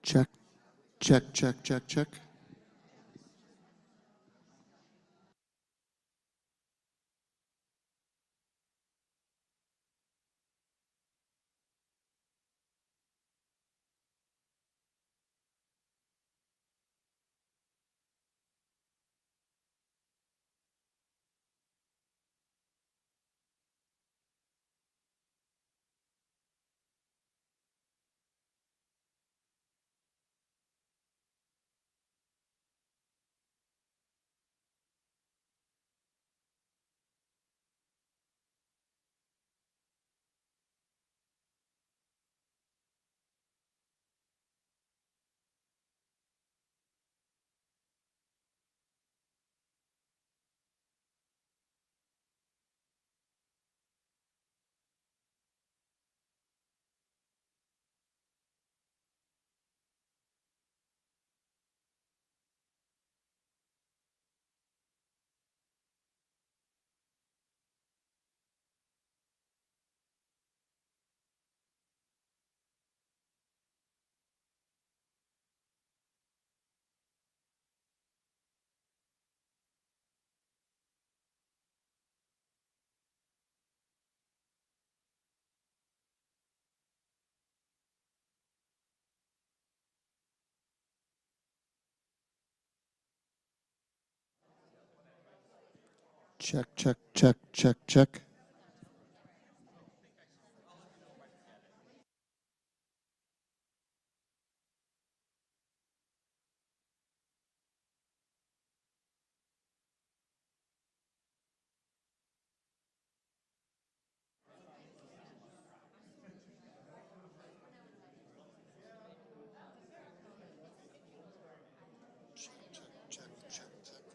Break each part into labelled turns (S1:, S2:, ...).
S1: Check, check, check, check, check. Check, check, check, check, check.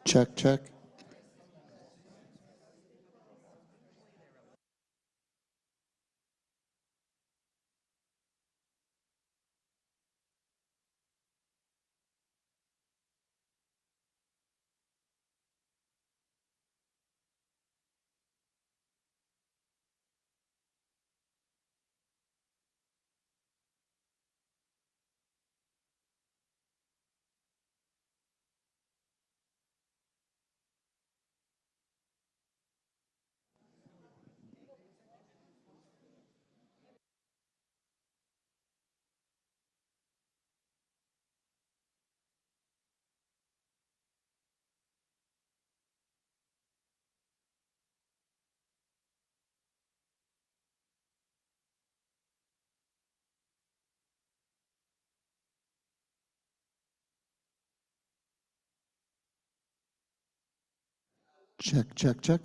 S1: Check, check. Check, check, check.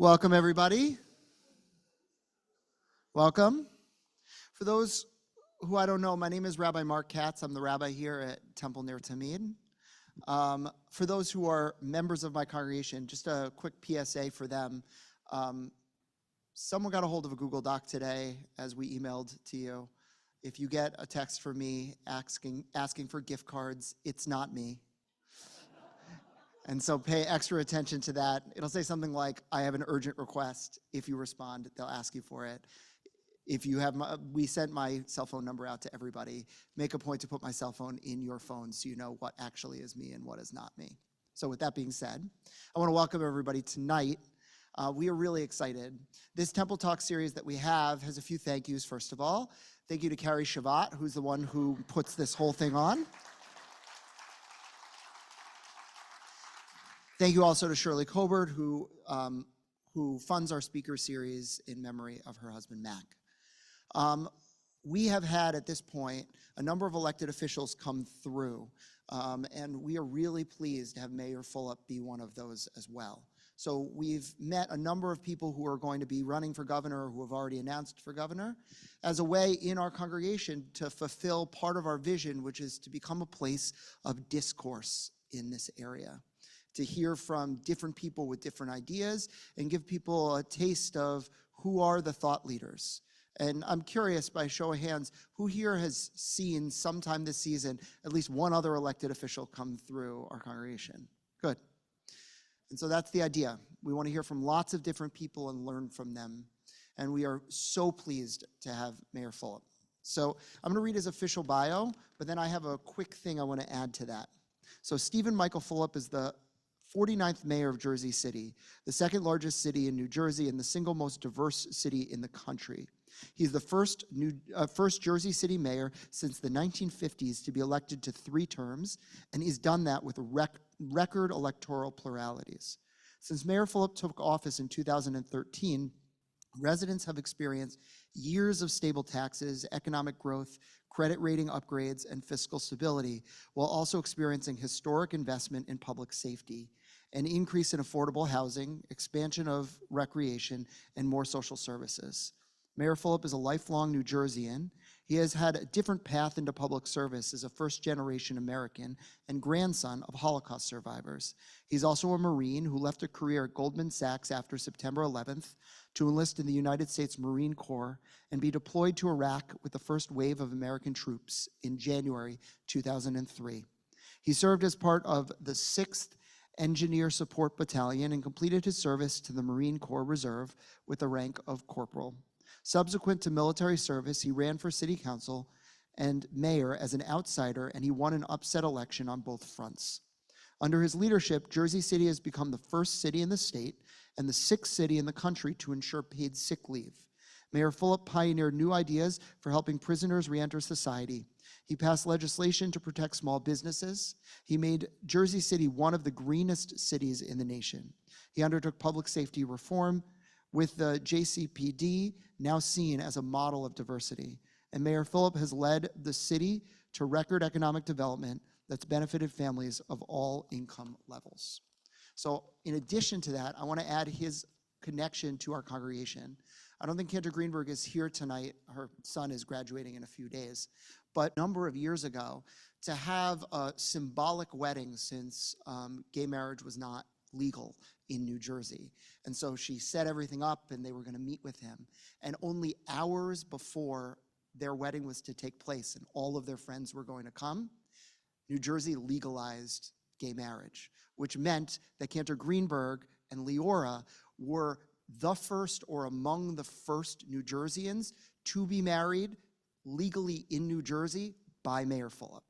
S2: Welcome, everybody. Welcome. For those who I don't know, my name is Rabbi Mark Katz. I'm the rabbi here at Temple Ner Tamid. For those who are members of my congregation, just a quick PSA for them. Someone got a hold of a Google Doc today as we emailed to you. If you get a text from me asking for gift cards, it's not me. And so pay extra attention to that. It'll say something like, I have an urgent request. If you respond, they'll ask you for it. If you have, we sent my cell phone number out to everybody. Make a point to put my cell phone in your phone so you know what actually is me and what is not me. So with that being said, I want to welcome everybody tonight. We are really excited. This Temple Talk series that we have has a few thank yous, first of all. Thank you to Carrie Shavat, who's the one who puts this whole thing on. Thank you also to Shirley Colbert, who funds our speaker series in memory of her husband, Mac. We have had, at this point, a number of elected officials come through, and we are really pleased to have Mayor Fulop be one of those as well. So we've met a number of people who are going to be running for governor or who have already announced for governor as a way in our congregation to fulfill part of our vision, which is to become a place of discourse in this area, to hear from different people with different ideas and give people a taste of who are the thought leaders. And I'm curious, by show of hands, who here has seen sometime this season at least one other elected official come through our congregation? Good. And so that's the idea. We want to hear from lots of different people and learn from them. And we are so pleased to have Mayor Fulop. So I'm going to read his official bio, but then I have a quick thing I want to add to that. So Stephen Michael Fulop is the 49th mayor of Jersey City, the second largest city in New Jersey and the single most diverse city in the country. He's the first Jersey City mayor since the 1950s to be elected to 3 terms, and he's done that with record electoral pluralities. Since Mayor Fulop took office in 2013, residents have experienced years of stable taxes, economic growth, credit rating upgrades, and fiscal stability, while also experiencing historic investment in public safety, an increase in affordable housing, expansion of recreation, and more social services. Mayor Fulop is a lifelong New Jerseyan. He has had a different path into public service as a first-generation American and grandson of Holocaust survivors. He's also a Marine who left a career at Goldman Sachs after September 11th to enlist in the United States Marine Corps and be deployed to Iraq with the first wave of American troops in January 2003. He served as part of the 6th Engineer Support Battalion and completed his service to the Marine Corps Reserve with the rank of corporal. Subsequent to military service, he ran for city council and mayor as an outsider, and he won an upset election on both fronts. Under his leadership, Jersey City has become the first city in the state and the 6th city in the country to ensure paid sick leave. Mayor Fulop pioneered new ideas for helping prisoners reenter society. He passed legislation to protect small businesses. He made Jersey City one of the greenest cities in the nation. He undertook public safety reform, with the JCPD now seen as a model of diversity. And Mayor Fulop has led the city to record economic development that's benefited families of all income levels. So in addition to that, I want to add his connection to our congregation. I don't think Kendra Greenberg is here tonight. Her son is graduating in a few days. But a number of years ago, to have a symbolic wedding, since gay marriage was not legal in New Jersey. And so she set everything up and they were going to meet with him. And only hours before their wedding was to take place and all of their friends were going to come, New Jersey legalized gay marriage, which meant that Cantor Greenberg and Leora were the first or among the first New Jerseyans to be married legally in New Jersey by Mayor Fulop.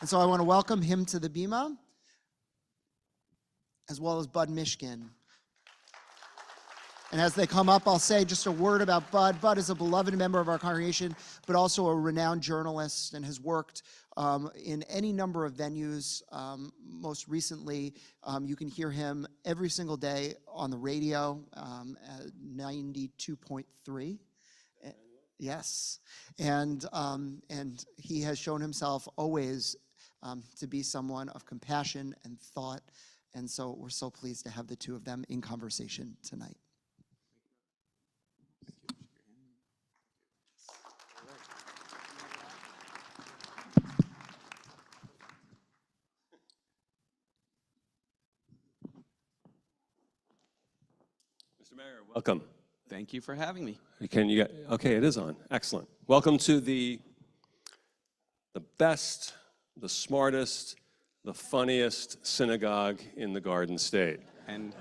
S2: And so I want to welcome him to the Bima, as well as Bud Mishkin. And as they come up, I'll say just a word about Bud. Bud is a beloved member of our congregation, but also a renowned journalist and has worked in any number of venues. Most recently, you can hear him every single day on the radio at 92.3. Yes, and he has shown himself always to be someone of compassion and thought. And so we're so pleased to have the two of them in conversation tonight.
S3: Mr. Mayor, welcome.
S4: Thank you for having me.
S3: Okay, it is on. Excellent. Welcome to the best, the smartest, the funniest synagogue in the Garden State.
S4: And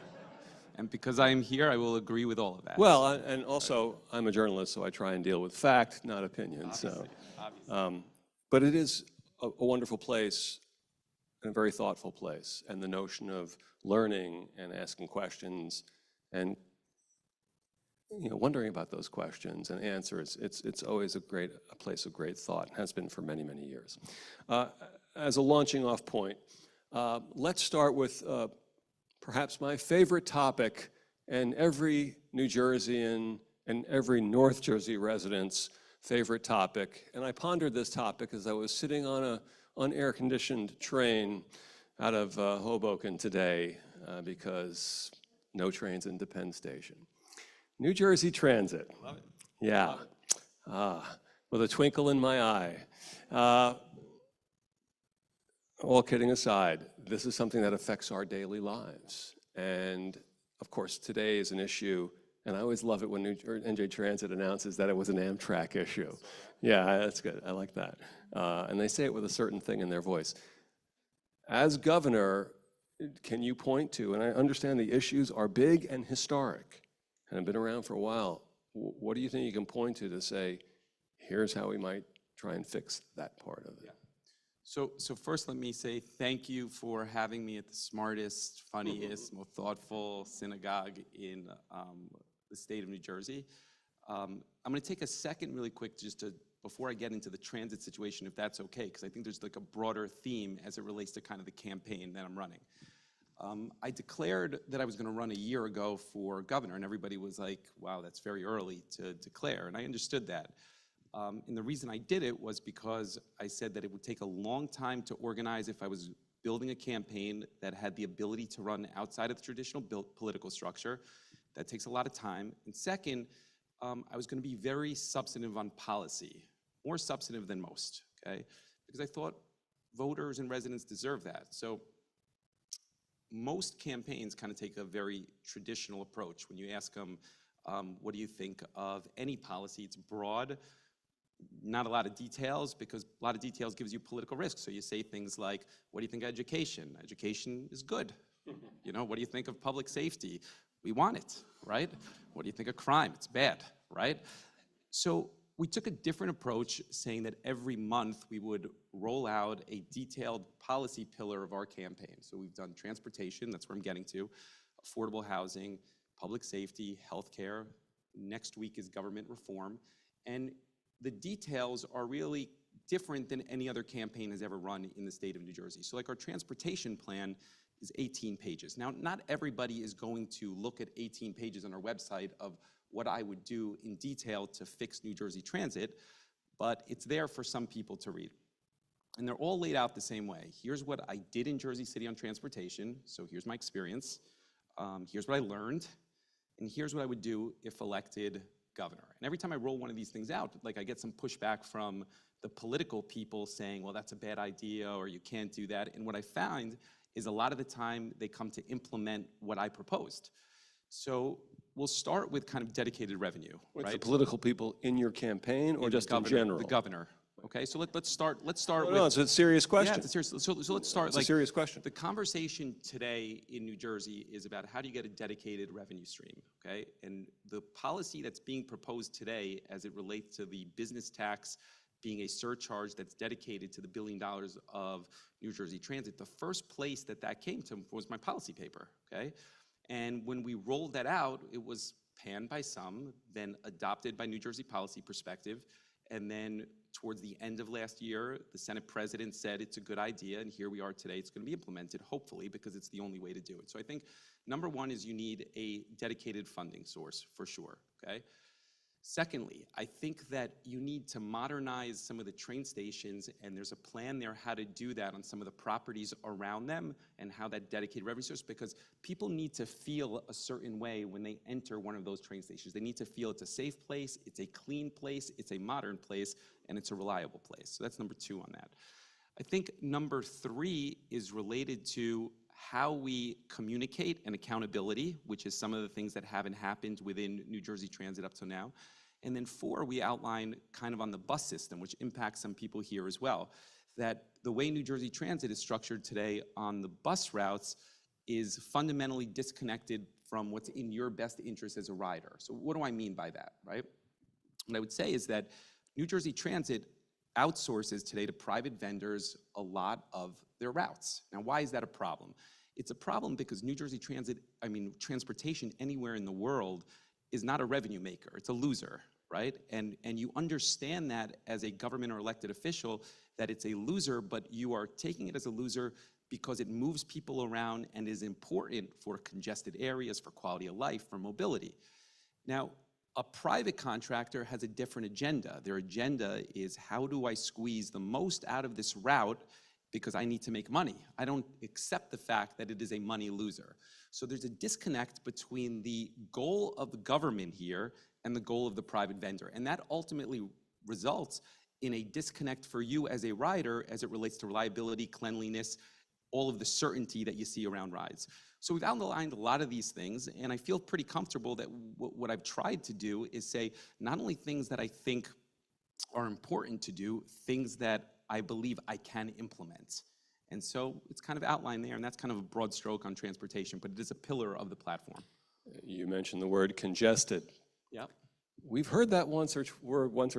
S4: because I am here, I will agree with all of that.
S3: Well, and also, I'm a journalist, so I try and deal with fact, not opinion.
S4: Obviously.
S3: But it is a wonderful place and a very thoughtful place. And the notion of learning and asking questions and wondering about those questions and answers, it's always a place of great thought, and has been for many, many years. As a launching off point, let's start with perhaps my favorite topic and every New Jerseyan and every North Jersey resident's favorite topic. And I pondered this topic as I was sitting on an unair-conditioned train out of Hoboken today because no trains into Penn Station. New Jersey Transit.
S4: Love it.
S3: Yeah. With a twinkle in my eye. All kidding aside, this is something that affects our daily lives. And of course, today is an issue, and I always love it when NJ Transit announces that it was an Amtrak issue. Yeah, that's good. I like that. And they say it with a certain thing in their voice. As governor, can you point to, and I understand the issues are big and historic, and have been around for a while, what do you think you can point to say, here's how we might try and fix that part of it?
S4: Yeah. So first, let me say thank you for having me at the smartest, funniest, most thoughtful synagogue in the state of New Jersey. I'm going to take a second really quick before I get into the transit situation, if that's okay, because I think there's like a broader theme as it relates to kind of the campaign that I'm running. I declared that I was going to run a year ago for governor, and everybody was like, wow, that's very early to declare, and I understood that. And the reason I did it was because I said that it would take a long time to organize if I was building a campaign that had the ability to run outside of the traditional political structure. That takes a lot of time. And second, I was going to be very substantive on policy, more substantive than most, okay? Because I thought voters and residents deserve that. So most campaigns kind of take a very traditional approach. When you ask them, what do you think of any policy? It's broad, not a lot of details, because a lot of details gives you political risk. So you say things like, what do you think of education? Education is good. What do you think of public safety? We want it, right? What do you think of crime? It's bad, right? So we took a different approach, saying that every month we would roll out a detailed policy pillar of our campaign. So we've done transportation, that's where I'm getting to, affordable housing, public safety, healthcare. Next week is government reform. And the details are really different than any other campaign has ever run in the state of New Jersey. So like our transportation plan is 18 pages. Now, not everybody is going to look at 18 pages on our website of what I would do in detail to fix New Jersey Transit, but it's there for some people to read. And they're all laid out the same way. Here's what I did in Jersey City on transportation, so here's my experience. Here's what I learned, and here's what I would do if elected governor. And every time I roll one of these things out, like I get some pushback from the political people saying, well, that's a bad idea, or you can't do that. And what I found is a lot of the time they come to implement what I proposed. So we'll start with kind of dedicated revenue, right?
S3: The political people in your campaign, or just in general?
S4: The governor. Okay, so let's start with.
S3: No, it's a serious question.
S4: Yeah, it's a serious. So let's start.
S3: It's a serious question.
S4: The conversation today in New Jersey is about how do you get a dedicated revenue stream. Okay, and the policy that's being proposed today, as it relates to the business tax being a surcharge that's dedicated to the $1 billion of New Jersey Transit, the first place that came to was my policy paper. Okay, and when we rolled that out, it was panned by some, then adopted by New Jersey Policy Perspective, and then towards the end of last year, the Senate president said it's a good idea, and here we are today. It's going to be implemented, hopefully, because it's the only way to do it. So I think number one is you need a dedicated funding source, for sure, okay? Secondly, I think that you need to modernize some of the train stations, and there's a plan there how to do that on some of the properties around them and how that dedicated revenue source, because people need to feel a certain way when they enter one of those train stations. They need to feel it's a safe place, it's a clean place, it's a modern place, and it's a reliable place. So that's number 2 on that. I think number 3 is related to how we communicate and accountability, which is some of the things that haven't happened within New Jersey Transit up till now. And then 4, we outline kind of on the bus system, which impacts some people here as well, that the way New Jersey Transit is structured today on the bus routes is fundamentally disconnected from what's in your best interest as a rider. So what do I mean by that, right? What I would say is that New Jersey Transit outsources today to private vendors a lot of their routes. Now, why is that a problem? It's a problem because New Jersey Transit, transportation anywhere in the world is not a revenue maker, it's a loser, right? And you understand that as a government or elected official, that it's a loser, but you are taking it as a loser because it moves people around and is important for congested areas, for quality of life, for mobility. Now, a private contractor has a different agenda. Their agenda is, how do I squeeze the most out of this route because I need to make money? I don't accept the fact that it is a money loser. So there's a disconnect between the goal of the government here and the goal of the private vendor. And that ultimately results in a disconnect for you as a rider as it relates to reliability, cleanliness, all of the certainty that you see around rides. So we've outlined a lot of these things, and I feel pretty comfortable that what I've tried to do is say not only things that I think are important to do, things that I believe I can implement. And so it's kind of outlined there, and that's kind of a broad stroke on transportation, but it is a pillar of the platform.
S3: You mentioned the word congested.
S4: Yep.
S3: We've heard that once or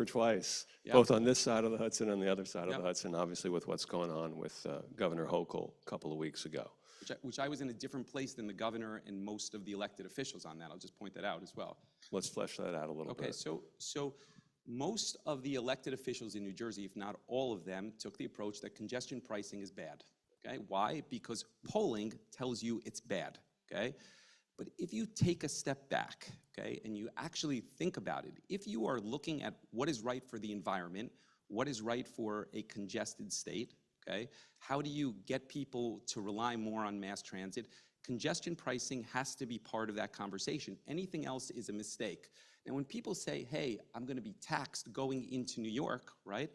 S3: twice,
S4: Yep.
S3: both on this side of the Hudson and the other side of the Hudson, obviously with what's going on with Governor Hochul a couple of weeks ago.
S4: Which I was in a different place than the governor and most of the elected officials on that. I'll just point that out as well.
S3: Let's flesh that out a little bit.
S4: Okay, so most of the elected officials in New Jersey, if not all of them, took the approach that congestion pricing is bad. Okay, why? Because polling tells you it's bad. Okay, but if you take a step back, okay, and you actually think about it, if you are looking at what is right for the environment, what is right for a congested state, okay, how do you get people to rely more on mass transit? Congestion pricing has to be part of that conversation. Anything else is a mistake. And when people say, hey, I'm going to be taxed going into New York, right?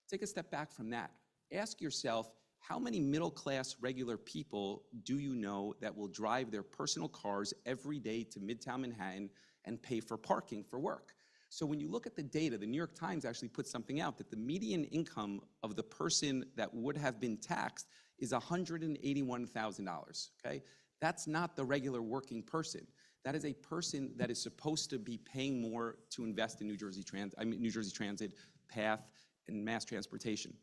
S4: Take a step back from that. Ask yourself, how many middle-class regular people do you know that will drive their personal cars every day to Midtown Manhattan and pay for parking for work? So when you look at the data, the New York Times actually put something out that the median income of the person that would have been taxed is $181,000, okay? That's not the regular working person. That is a person that is supposed to be paying more to invest in New Jersey Transit, PATH, and mass transportation.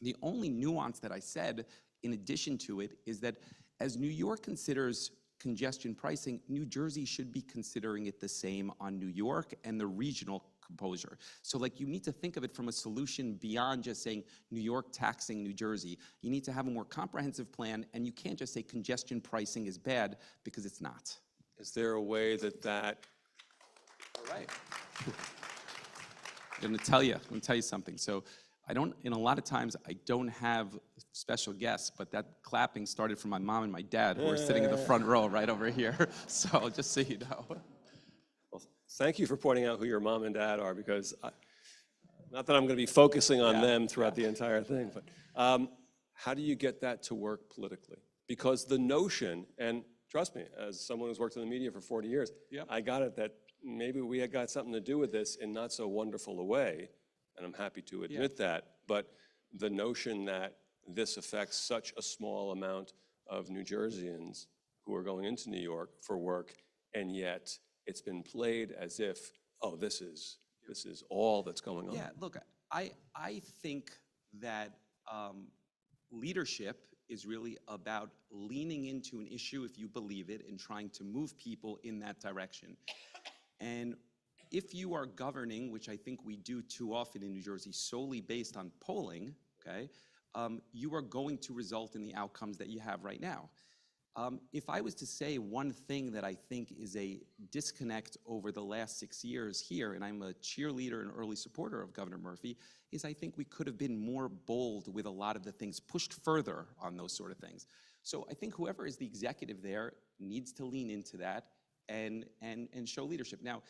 S4: The only nuance that I said in addition to it is that as New York considers congestion pricing, New Jersey should be considering it the same on New York and the regional composure. So like you need to think of it from a solution beyond just saying New York taxing New Jersey. You need to have a more comprehensive plan, and you can't just say congestion pricing is bad because it's not.
S3: Is there a way that
S4: All right. I'm going to tell you something. So a lot of times I don't have special guests, but that clapping started from my mom and my dad, who are sitting in the front row right over here. So just so you know.
S3: Well, thank you for pointing out who your mom and dad are, because not that I'm going to be focusing on them throughout the entire thing, but how do you get that to work politically? Because the notion, and trust me, as someone who's worked in the media for 40 years, I got it that maybe we had got something to do with this in not so wonderful a way, and I'm happy to admit that, but the notion that this affects such a small amount of New Jerseyans who are going into New York for work, and yet it's been played as if, oh, this is all that's going on.
S4: Yeah, look, I think that leadership is really about leaning into an issue if you believe it and trying to move people in that direction. And if you are governing, which I think we do too often in New Jersey, solely based on polling, okay, you are going to result in the outcomes that you have right now. If I was to say one thing that I think is a disconnect over the last 6 years here, and I'm a cheerleader and early supporter of Governor Murphy, is I think we could have been more bold with a lot of the things, pushed further on those sort of things. So I think whoever is the executive there needs to lean into that and show leadership. Now,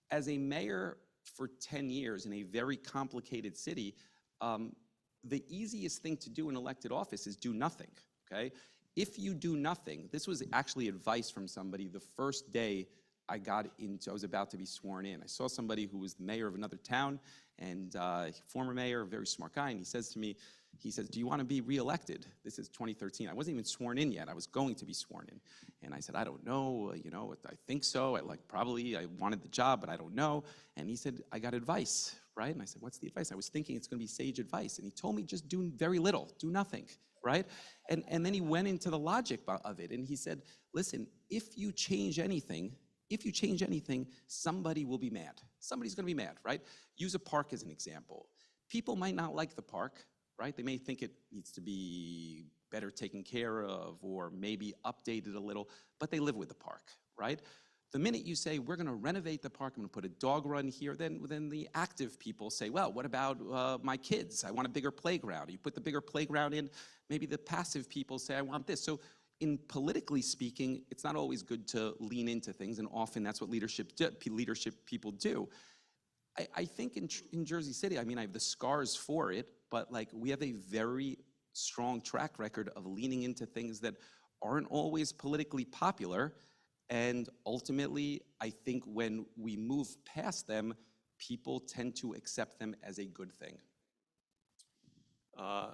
S4: as a mayor for 10 years in a very complicated city, the easiest thing to do in elected office is do nothing, okay? If you do nothing, this was actually advice from somebody the first day I was about to be sworn in. I saw somebody who was the mayor of another town, and former mayor, very smart guy, and he says to me, do you want to be reelected? This is 2013. I wasn't even sworn in yet. I was going to be sworn in. And I said, I don't know, I think so. I wanted the job, but I don't know. And he said, I got advice, right? And I said, what's the advice? I was thinking it's going to be sage advice. And he told me just do very little, do nothing, right? And then he went into the logic of it, and he said, listen, if you change anything, somebody will be mad. Somebody's going to be mad, right? Use a park as an example. People might not like the park, right? They may think it needs to be better taken care of or maybe updated a little, but they live with the park, right? The minute you say, we're going to renovate the park, I'm going to put a dog run here, then the active people say, well, what about my kids? I want a bigger playground. You put the bigger playground in, maybe the passive people say, I want this. So in politically speaking, it's not always good to lean into things, and often that's what leadership people do. I think in Jersey City, I mean, I have the scars for it, but like we have a very strong track record of leaning into things that aren't always politically popular. And ultimately, I think when we move past them, people tend to accept them as a good thing.
S3: I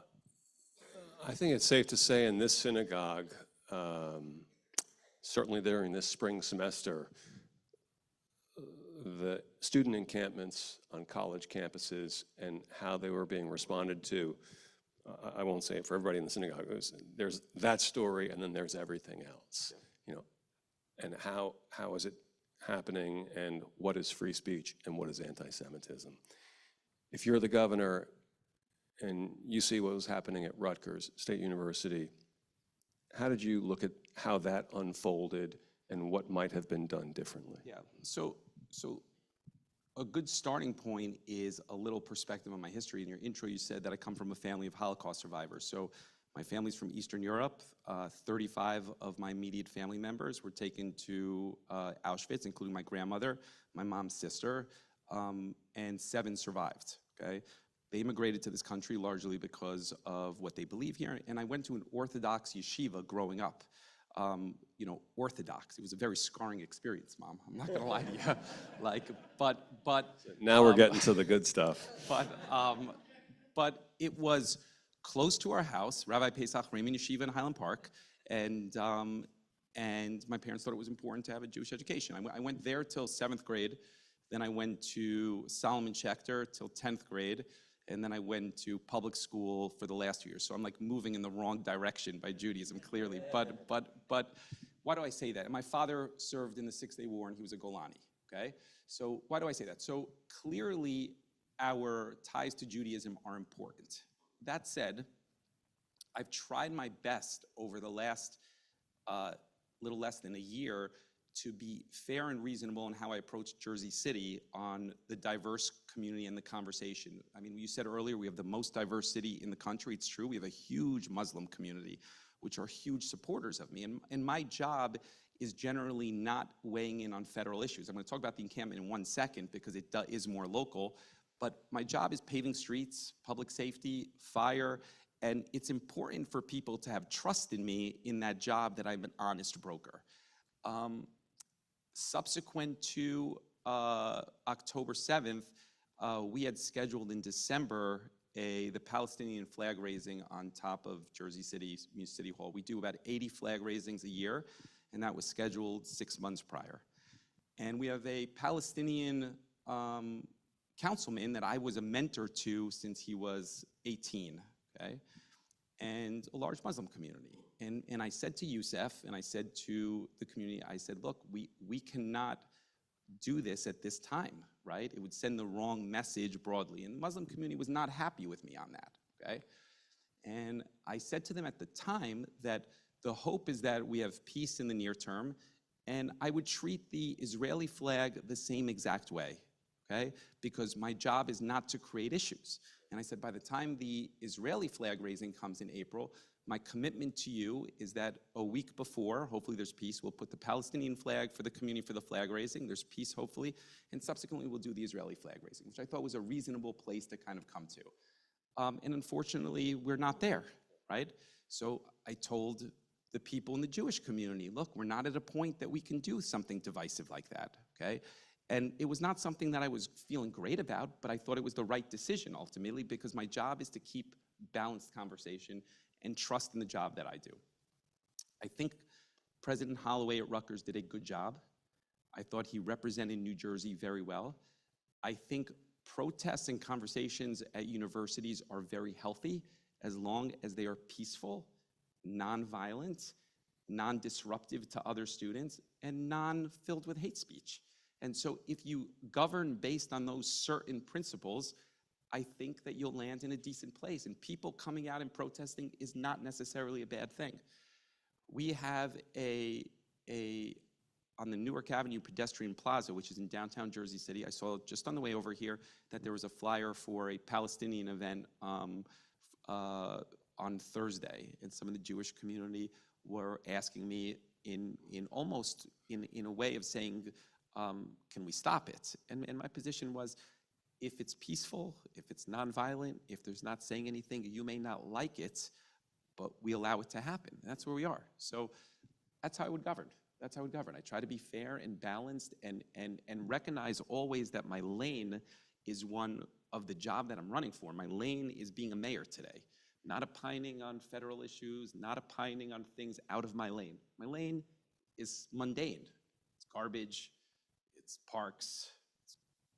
S3: think it's safe to say in this synagogue, certainly during this spring semester, the student encampments on college campuses and how they were being responded to, I won't say it for everybody in the synagogue, there's that story and then there's everything else, and how is it happening and what is free speech and what is anti-Semitism. If you're the governor and you see what was happening at Rutgers State University, how did you look at how that unfolded and what might have been done differently?
S4: Yeah, so a good starting point is a little perspective on my history. In your intro, you said that I come from a family of Holocaust survivors. So my family's from Eastern Europe. 35 of my immediate family members were taken to Auschwitz, including my grandmother, my mom's sister, and 7 survived, okay? They immigrated to this country largely because of what they believe here, and I went to an Orthodox yeshiva growing up. Orthodox. It was a very scarring experience, Mom. I'm not gonna lie to you. But
S3: now we're getting to the good stuff.
S4: But it was close to our house, Rabbi Pesach Raymond Yeshiva in Highland Park, and my parents thought it was important to have a Jewish education. I went there till 7th grade, then I went to Solomon Schechter till 10th grade, and then I went to public school for the last 2 years. So I'm like moving in the wrong direction by Judaism, clearly. But why do I say that? And my father served in the 6-Day War, and he was a Golani, okay? So why do I say that? So clearly, our ties to Judaism are important. That said, I've tried my best over the last little less than a year to be fair and reasonable in how I approach Jersey City on the diverse community and the conversation. I mean, you said earlier we have the most diverse city in the country. It's true. We have a huge Muslim community, which are huge supporters of me. And my job is generally not weighing in on federal issues. I'm going to talk about the encampment in 1 second because it is more local. But my job is paving streets, public safety, fire, and it's important for people to have trust in me in that job that I'm an honest broker. Subsequent to October 7th, we had scheduled in December the Palestinian flag raising on top of Jersey City Hall. We do about 80 flag raisings a year, and that was scheduled 6 months prior. And we have a Palestinian councilman that I was a mentor to since he was 18, okay? And a large Muslim community. And I said to Youssef, and I said to the community, I said, look, we cannot do this at this time, right? It would send the wrong message broadly. And the Muslim community was not happy with me on that, okay? And I said to them at the time that The hope is that we have peace in the near term, and I would treat the Israeli flag the same exact way, okay? Because my job is not to create issues. And I said, by the time the Israeli flag raising comes in April, my commitment to you is that a week before, hopefully there's peace, we'll put the Palestinian flag for the community for the flag raising, there's peace hopefully, and subsequently we'll do the Israeli flag raising, which I thought was a reasonable place to kind of come to. And unfortunately, we're not there, right? So I told the people in the Jewish community, look, we're not at a point that we can do something divisive like that, okay? And it was not something that I was feeling great about, but I thought it was the right decision ultimately, because my job is to keep balanced conversation and trust in the job that I do. I think President Holloway at Rutgers did a good job. I thought he represented New Jersey very well. I think protests and conversations at universities are very healthy as long as they are peaceful, nonviolent, non-disruptive to other students, and non-filled with hate speech. And so if you govern based on those certain principles, I think that you'll land in a decent place. And people coming out and protesting is not necessarily a bad thing. We have on the Newark Avenue pedestrian plaza, which is in downtown Jersey City, I saw just on the way over here that there was a flyer for a Palestinian event on Thursday. And some of the Jewish community were asking me in a way of saying, can we stop it? And my position was, if it's peaceful, if it's nonviolent, if there's not saying anything, you may not like it, but we allow it to happen. That's where we are. So that's how I would govern. That's how I would govern. I try to be fair and balanced and recognize always that my lane is one of the job that I'm running for. My lane is being a mayor today, not opining on federal issues, not opining on things out of my lane. My lane is mundane. It's garbage, it's parks, it's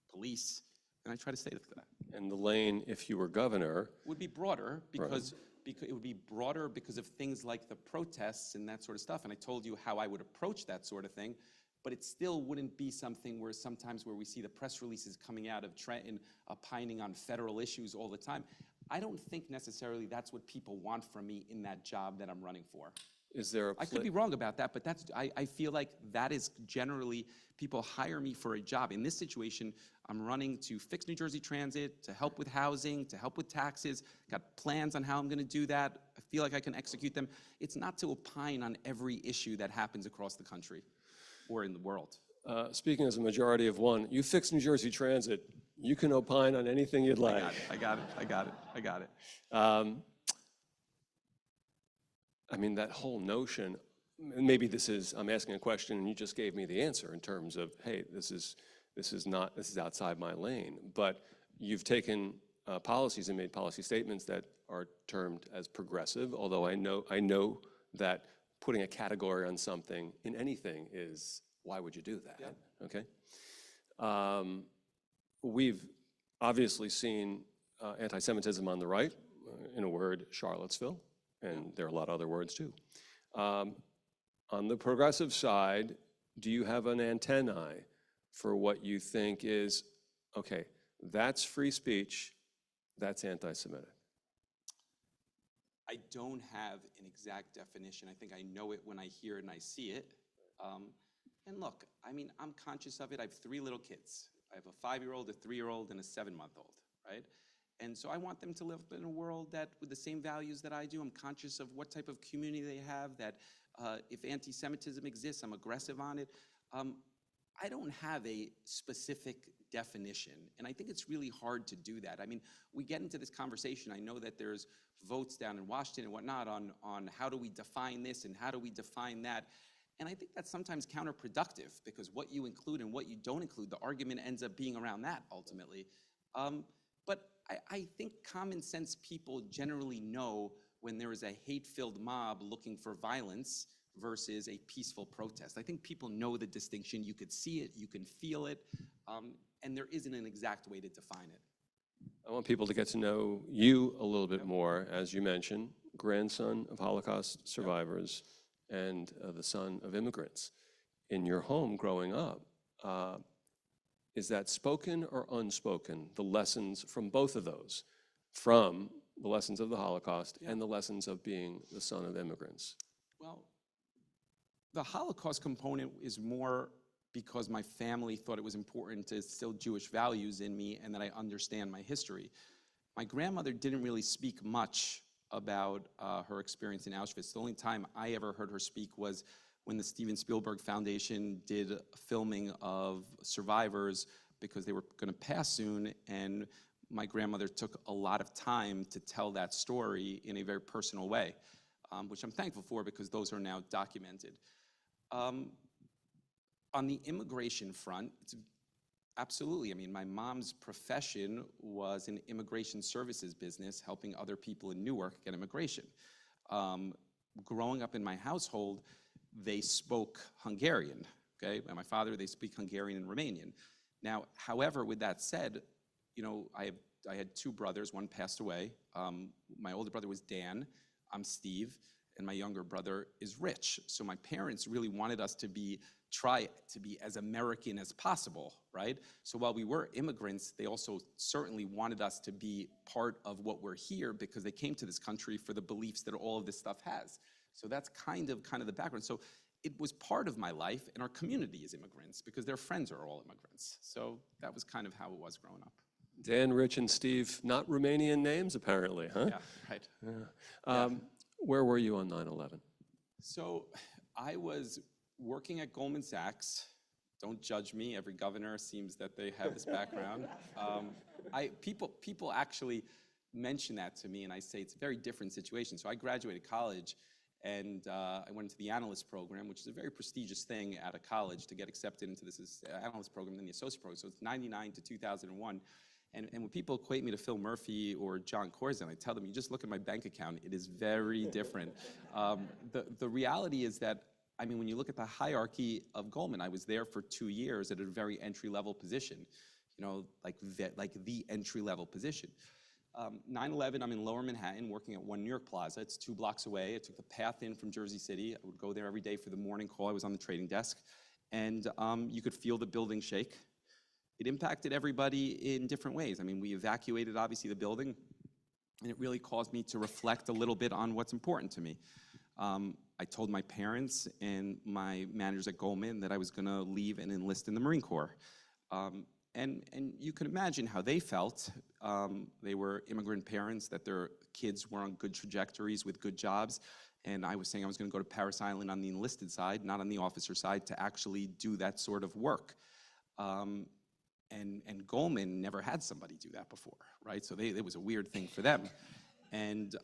S4: police, and I try to stay to that.
S3: And the lane, if you were governor,
S4: Would be broader because it would be broader because of things like the protests and that sort of stuff. And I told you how I would approach that sort of thing, but it still wouldn't be something where sometimes where we see the press releases coming out of Trenton opining on federal issues all the time. I don't think necessarily that's what people want from me in that job that I'm running for.
S3: is there a
S4: I could be wrong about that, but I feel like that is generally, people hire me for a job. In this situation, I'm running to fix New Jersey Transit, to help with housing, to help with taxes, got plans on how I'm gonna do that. I feel like I can execute them. It's not to opine on every issue that happens across the country or in the world.
S3: Speaking as a majority of one, you fix New Jersey Transit, you can opine on anything you'd like.
S4: I got it.
S3: I mean, that whole notion, maybe I'm asking a question and you just gave me the answer in terms of, hey, this is outside my lane. But you've taken policies and made policy statements that are termed as progressive, although I know that putting a category on something in anything is, why would you do that? Yeah. Okay. We've obviously seen anti-Semitism on the right, in a word, Charlottesville. And there are a lot of other words too. On the progressive side, do you have an antennae for what you think is, okay, that's free speech, that's anti-Semitic?
S4: I don't have an exact definition. I think I know it when I hear it and I see it. And look, I mean, I'm conscious of it. I have 3 little kids. I have a 5-year-old, a 3-year-old, and a 7-month-old, right? And so I want them to live in a world that with the same values that I do. I'm conscious of what type of community they have, that if anti-Semitism exists, I'm aggressive on it. I don't have a specific definition, and I think it's really hard to do that. I mean, we get into this conversation. I know that there's votes down in Washington and whatnot on how do we define this and how do we define that. And I think that's sometimes counterproductive because what you include and what you don't include, the argument ends up being around that ultimately. But I think common sense people generally know when there is a hate-filled mob looking for violence versus a peaceful protest. I think people know the distinction. You could see it, you can feel it, and there isn't an exact way to define it.
S3: I want people to get to know you a little bit more, as you mentioned, grandson of Holocaust survivors and the son of immigrants. In your home growing up, is that spoken or unspoken, the lessons from both of those, from the lessons of the Holocaust and the lessons of being the son of immigrants?
S4: Well, the Holocaust component is more because my family thought it was important to instill Jewish values in me and that I understand my history. My grandmother didn't really speak much about her experience in Auschwitz. The only time I ever heard her speak was when the Steven Spielberg Foundation did a filming of survivors because they were going to pass soon, and my grandmother took a lot of time to tell that story in a very personal way, which I'm thankful for because those are now documented. On the immigration front, it's absolutely. I mean, my mom's profession was in immigration services business, helping other people in Newark get immigration. Growing up in my household, they spoke Hungarian, okay? And my father, they speak Hungarian and Romanian. Now, however, with that said, you know, I had two brothers, one passed away. My older brother was Dan, I'm Steve, and my younger brother is Rich. So my parents really wanted us to try to be as American as possible, right? So while we were immigrants, they also certainly wanted us to be part of what we're here because they came to this country for the beliefs that all of this stuff has. So that's kind of the background. So it was part of my life, and our community is immigrants because their friends are all immigrants. So that was kind of how it was growing up.
S3: Dan, Rich, and Steve, not Romanian names apparently, huh?
S4: Yeah, right.
S3: Yeah. Where were you on 9/11?
S4: So I was working at Goldman Sachs. Don't judge me. Every governor seems that they have this background. People actually mention that to me, and I say it's a very different situation. So I graduated college, and I went into the analyst program, which is a very prestigious thing at a college to get accepted into this analyst program and then the associate program. So it's 99 to 2001. And when people equate me to Phil Murphy or John Corzine, I tell them, you just look at my bank account, it is very different. The reality is that, I mean, when you look at the hierarchy of Goldman, I was there for 2 years at a very entry-level position, you know, like the entry-level position. 9/11, I'm in Lower Manhattan working at One New York Plaza. It's 2 blocks away. I took the path in from Jersey City. I would go there every day for the morning call. I was on the trading desk. And you could feel the building shake. It impacted everybody in different ways. I mean, we evacuated, obviously, the building, and it really caused me to reflect a little bit on what's important to me. I told my parents and my managers at Goldman that I was going to leave and enlist in the Marine Corps. And you can imagine how they felt. They were immigrant parents, that their kids were on good trajectories with good jobs. And I was saying I was going to go to Parris Island on the enlisted side, not on the officer side, to actually do that sort of work. And Goldman never had somebody do that before, right? So it was a weird thing for them. And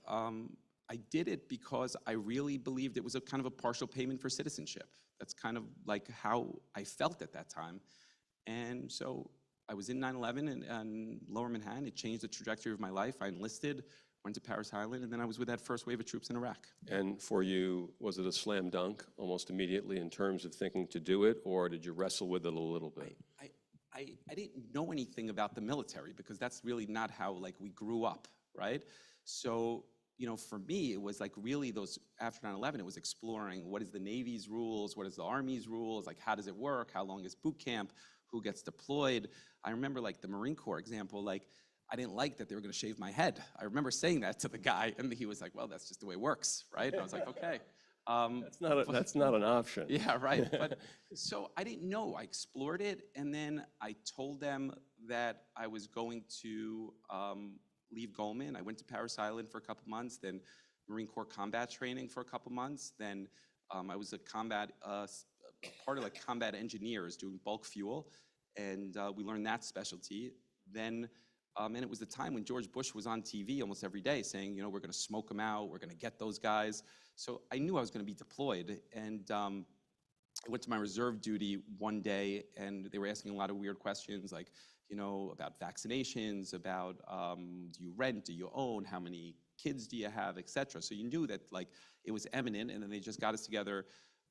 S4: I did it because I really believed it was a kind of a partial payment for citizenship. That's kind of like how I felt at that time. And so I was in 9/11 and Lower Manhattan. It changed the trajectory of my life. I enlisted, went to Parris Island, and then I was with that first wave of troops in Iraq.
S3: And for you, was it a slam dunk almost immediately in terms of thinking to do it, or did you wrestle with it a little bit?
S4: I didn't know anything about the military because that's really not how like we grew up, right? So, you know, for me, it was like really those, after 9/11, it was exploring what is the Navy's rules, what is the Army's rules, like how does it work, how long is boot camp, who gets deployed. I remember like the Marine Corps example, like I didn't like that they were gonna shave my head. I remember saying that to the guy and he was like, well, that's just the way it works, right? And I was like, okay.
S3: That's not an option.
S4: Yeah, right. But so I didn't know. I explored it, and then I told them that I was going to leave Goldman. I went to Parris Island for a couple months, then Marine Corps combat training for a couple months. Then I was a part of like combat engineers doing bulk fuel, and we learned that specialty. Then, and it was the time when George Bush was on TV almost every day saying, you know, we're going to smoke them out, we're going to get those guys. So I knew I was going to be deployed, and I went to my reserve duty one day, and they were asking a lot of weird questions, like, you know, about vaccinations, about do you rent, do you own, how many kids do you have, et cetera. So you knew that like it was imminent, and then they just got us together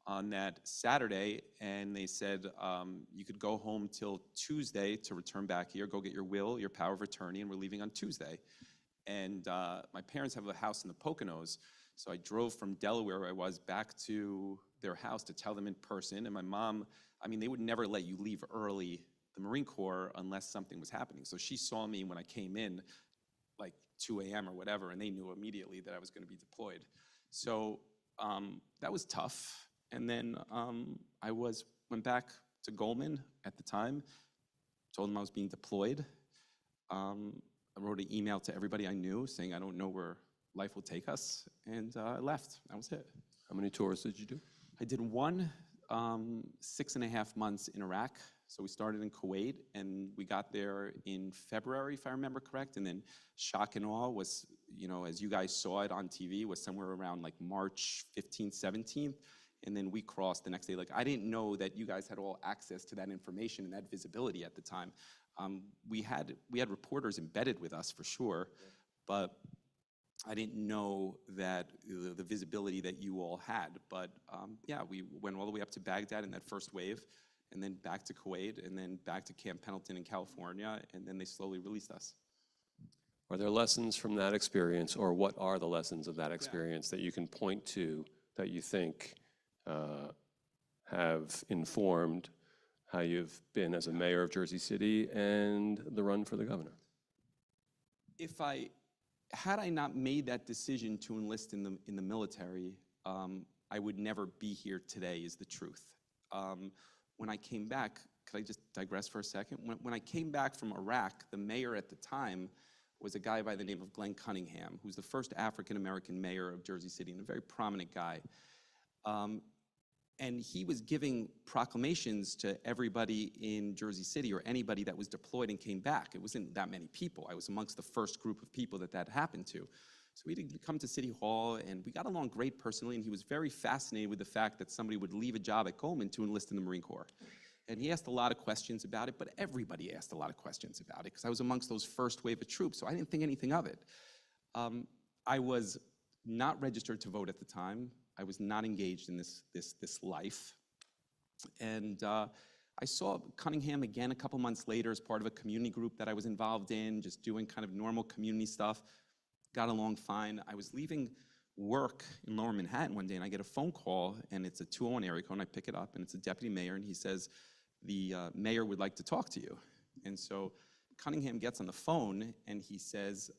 S4: on that Saturday, and they said you could go home till Tuesday to return back here, go get your will, your power of attorney, and we're leaving on Tuesday. And my parents have a house in the Poconos, so I drove from Delaware, where I was, back to their house to tell them in person. And my mom, I mean, they would never let you leave early the Marine Corps unless something was happening. So she saw me when I came in, like 2 a.m. or whatever, and they knew immediately that I was going to be deployed. So that was tough. And then I went back to Goldman at the time, told them I was being deployed. I wrote an email to everybody I knew saying I don't know where life will take us, and I left. That was it.
S3: How many tours did you do?
S4: I did one 6.5 months in Iraq. So we started in Kuwait, and we got there in February, if I remember correct. And then shock and awe was, as you guys saw it on TV, was somewhere around like March 15th, 17th. And then we crossed the next day. Like, I didn't know that you guys had all access to that information and that visibility at the time. We had reporters embedded with us for sure, but I didn't know that the visibility that you all had. But yeah, we went all the way up to Baghdad in that first wave, and then back to Kuwait, and then back to Camp Pendleton in California, and then they slowly released us.
S3: Are there lessons from that experience, or what are the lessons of that experience that you can point to that you think have informed how you've been as a mayor of Jersey City and the run for the governor?
S4: Had I not made that decision to enlist in the military, I would never be here today, is the truth. When I came back, could I just digress for a second? When I came back from Iraq, the mayor at the time was a guy by the name of Glenn Cunningham, who's the first African-American mayor of Jersey City, and a very prominent guy. And he was giving proclamations to everybody in Jersey City, or anybody that was deployed and came back. It wasn't that many people. I was amongst the first group of people that happened to. So we'd come to City Hall, and we got along great personally, and he was very fascinated with the fact that somebody would leave a job at Goldman to enlist in the Marine Corps. And he asked a lot of questions about it, but everybody asked a lot of questions about it, because I was amongst those first wave of troops, so I didn't think anything of it. I was not registered to vote at the time. I was not engaged in this life. And I saw Cunningham again a couple months later as part of a community group that I was involved in, just doing kind of normal community stuff. Got along fine. I was leaving work in Lower Manhattan one day, and I get a phone call, and it's a 201 area code, and I pick it up, and it's a deputy mayor, and he says, the mayor would like to talk to you. And so Cunningham gets on the phone, and he says,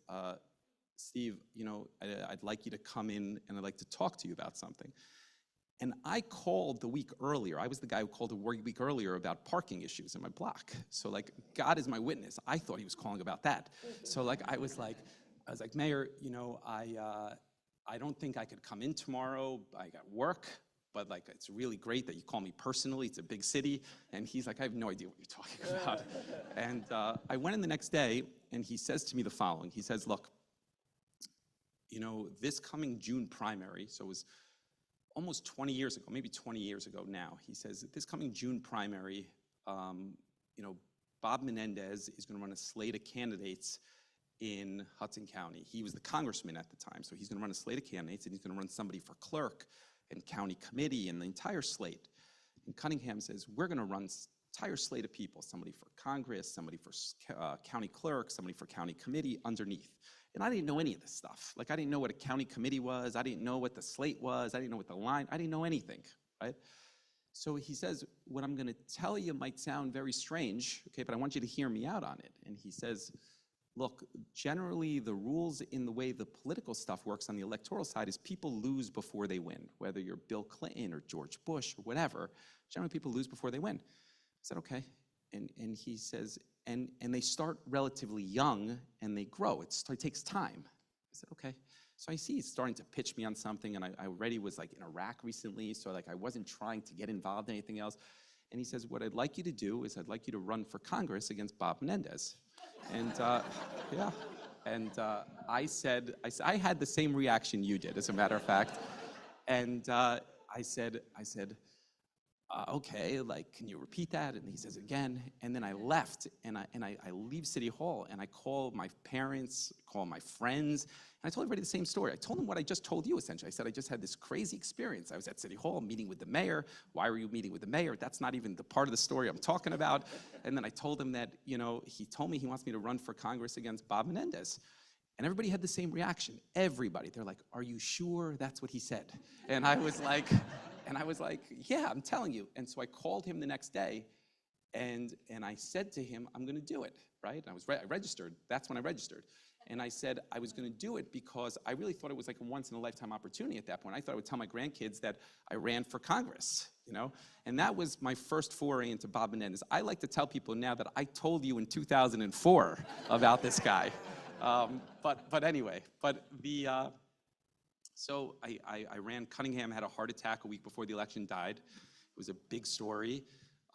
S4: Steve, I'd like you to come in, and I'd like to talk to you about something. And I called the week earlier. I was the guy who called a week earlier about parking issues in my block. So like, God is my witness. I thought he was calling about that. So like, I was like, Mayor, I don't think I could come in tomorrow. I got work, but like, it's really great that you call me personally. It's a big city. And he's like, I have no idea what you're talking about. And I went in the next day, and he says to me the following. He says, look, this coming June primary, so it was almost 20 years ago, maybe 20 years ago now, he says, this coming June primary, Bob Menendez is going to run a slate of candidates in Hudson County. He was the congressman at the time, so he's going to run a slate of candidates, and he's going to run somebody for clerk and county committee and the entire slate. And Cunningham says, we're going to run entire slate of people, somebody for Congress, somebody for county clerk, somebody for county committee underneath. And I didn't know any of this stuff. Like, I didn't know what a county committee was. I didn't know what the slate was. I didn't know what the line, I didn't know anything, right? So he says, what I'm gonna tell you might sound very strange, okay, but I want you to hear me out on it. And he says, look, generally the rules in the way the political stuff works on the electoral side is people lose before they win, whether you're Bill Clinton or George Bush or whatever. Generally people lose before they win. I said, okay. And he says, and they start relatively young and they grow. It takes time. I said, okay. So I see he's starting to pitch me on something, and I already was like in Iraq recently, so like I wasn't trying to get involved in anything else. And he says, what I'd like you to do is I'd like you to run for Congress against Bob Menendez. And yeah, and I said, I had the same reaction you did, as a matter of fact. And I said, okay, like, can you repeat that? And he says again, and then I left, and I leave City Hall, and I call my parents, call my friends, and I told everybody the same story. I told them what I just told you, essentially. I said, I just had this crazy experience. I was at City Hall meeting with the mayor. Why were you meeting with the mayor? That's not even the part of the story I'm talking about. And then I told him that, he told me he wants me to run for Congress against Bob Menendez. And everybody had the same reaction. Everybody. They're like, are you sure that's what he said? And I was like, yeah, I'm telling you. And so I called him the next day, and I said to him, I'm going to do it, right? And I registered. That's when I registered. And I said I was going to do it because I really thought it was like a once-in-a-lifetime opportunity at that point. I thought I would tell my grandkids that I ran for Congress, you know? And that was my first foray into Bob Menendez. I like to tell people now that I told you in 2004 about this guy. But anyway, so I ran. Cunningham had a heart attack a week before the election, died. It was a big story.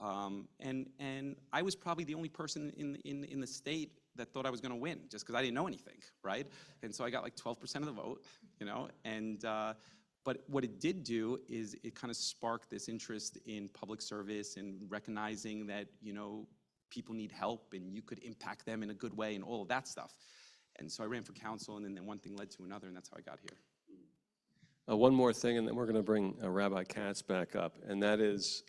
S4: And I was probably the only person in the state that thought I was going to win, just because I didn't know anything, right? And so I got like 12% of the vote, you know. And but what it did do is it kind of sparked this interest in public service and recognizing that, you know, people need help and you could impact them in a good way and all of that stuff. And so I ran for council, and then one thing led to another, and that's how I got here.
S3: One more thing, and then we're going to bring Rabbi Katz back up, and that is,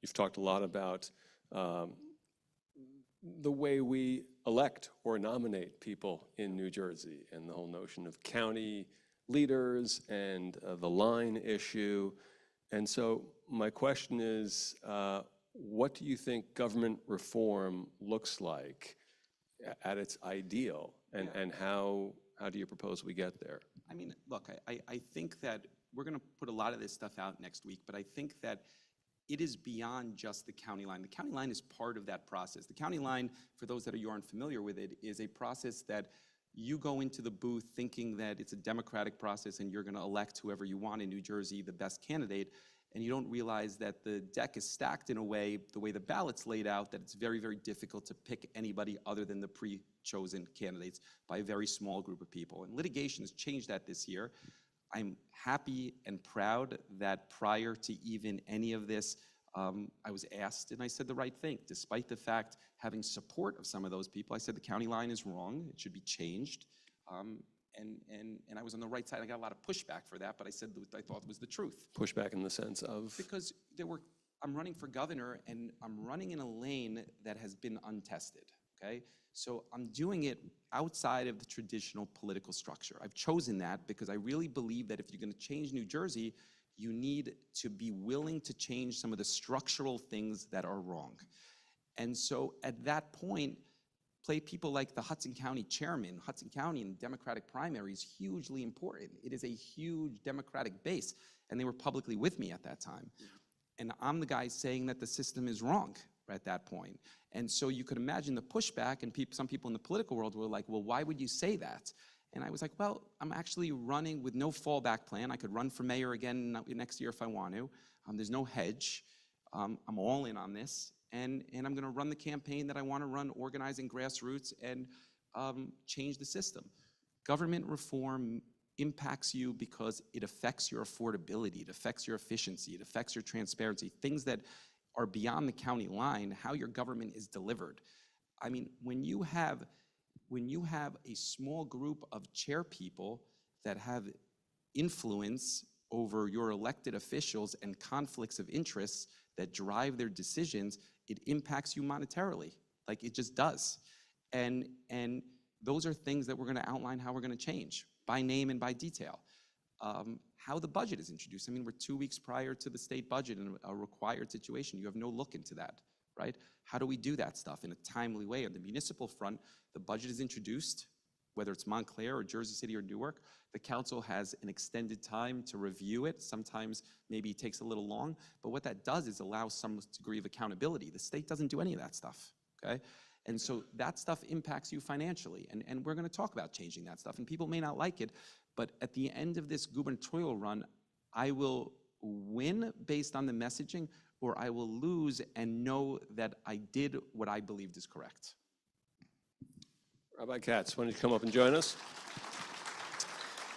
S3: you've talked a lot about the way we elect or nominate people in New Jersey, and the whole notion of county leaders and the line issue. And so my question is, what do you think government reform looks like at its ideal, and how do you propose we get there?
S4: I mean, look, I think that we're going to put a lot of this stuff out next week, but I think that it is beyond just the county line. The county line is part of that process. The county line, for those that you aren't familiar with it, is a process that you go into the booth thinking that it's a democratic process and you're going to elect whoever you want in New Jersey, the best candidate, and you don't realize that the deck is stacked in a way, the way the ballot's laid out, that it's very, very difficult to pick anybody other than the pre-chosen candidates by a very small group of people. And litigation has changed that this year. I'm happy and proud that prior to even any of this, I was asked and I said the right thing. Despite the fact having support of some of those people, I said the county line is wrong, it should be changed. And I was on the right side. I got a lot of pushback for that, but I said what I thought was the truth.
S3: Pushback in the sense of?
S4: Because I'm running for governor, and I'm running in a lane that has been untested, okay? So I'm doing it outside of the traditional political structure. I've chosen that because I really believe that if you're going to change New Jersey, you need to be willing to change some of the structural things that are wrong. And so at that point, play people like the Hudson County chairman. Hudson County in the Democratic primary is hugely important. It is a huge Democratic base, and they were publicly with me at that time. And I'm the guy saying that the system is wrong at that point. And so you could imagine the pushback, and some people in the political world were like, well, why would you say that? And I was like, well, I'm actually running with no fallback plan. I could run for mayor again next year if I want to. There's no hedge. I'm all in on this. And I'm going to run the campaign that I want to run, organizing grassroots and change the system. Government reform impacts you because it affects your affordability, it affects your efficiency, it affects your transparency, things that are beyond the county line, how your government is delivered. I mean, when you have a small group of chair people that have influence over your elected officials and conflicts of interests that drive their decisions, it impacts you monetarily. Like, it just does. And those are things that we're going to outline how we're going to change by name and by detail. How the budget is introduced. I mean, we're 2 weeks prior to the state budget in a required situation. You have no look into that, right? How do we do that stuff in a timely way? On the municipal front, the budget is introduced, whether it's Montclair or Jersey City or Newark. The council has an extended time to review it. Sometimes maybe it takes a little long, but what that does is allow some degree of accountability. The state doesn't do any of that stuff, okay? And so that stuff impacts you financially, and we're gonna talk about changing that stuff, and people may not like it, but at the end of this gubernatorial run, I will win based on the messaging, or I will lose and know that I did what I believed is correct.
S3: Rabbi Katz, why don't you come up and join us?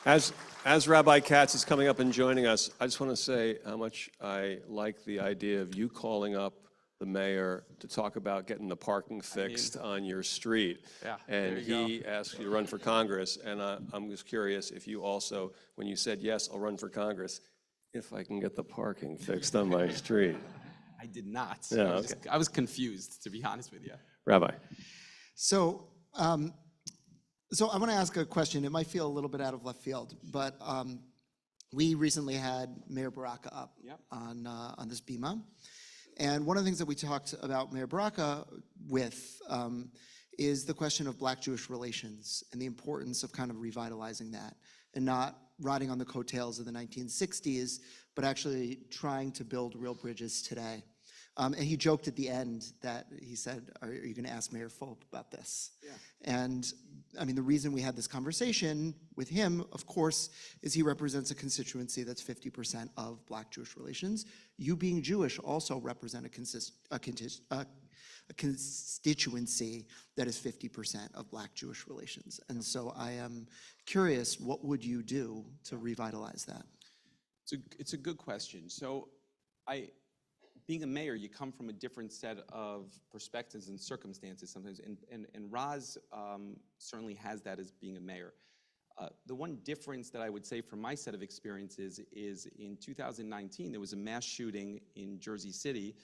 S3: As Rabbi Katz is coming up and joining us, I just want to say how much I like the idea of you calling up the mayor to talk about getting the parking fixed on your street.
S4: Yeah,
S3: and
S4: there you
S3: he asked you to run for Congress, and I'm just curious if you also, when you said, yes, I'll run for Congress, if I can get the parking fixed on my street.
S4: I did not.
S3: Yeah,
S4: I was confused, to be honest with you.
S3: Rabbi.
S2: So I want to ask a question. It might feel a little bit out of left field, but we recently had Mayor Baraka up on this Bima. And one of the things that we talked about Mayor Baraka with is the question of Black-Jewish relations and the importance of kind of revitalizing that and not riding on the coattails of the 1960s, but actually trying to build real bridges today. And he joked at the end that he said, are you going to ask Mayor Fulop about this? Yeah. And I mean, the reason we had this conversation with him, of course, is he represents a constituency that's 50% of Black-Jewish relations. You being Jewish also represent a constituency that is 50% of Black-Jewish relations. And so I am curious, what would you do to revitalize that?
S4: It's a good question. So being a mayor, you come from a different set of perspectives and circumstances sometimes, and Roz certainly has that as being a mayor. The one difference that I would say from my set of experiences is in 2019, there was a mass shooting in Jersey City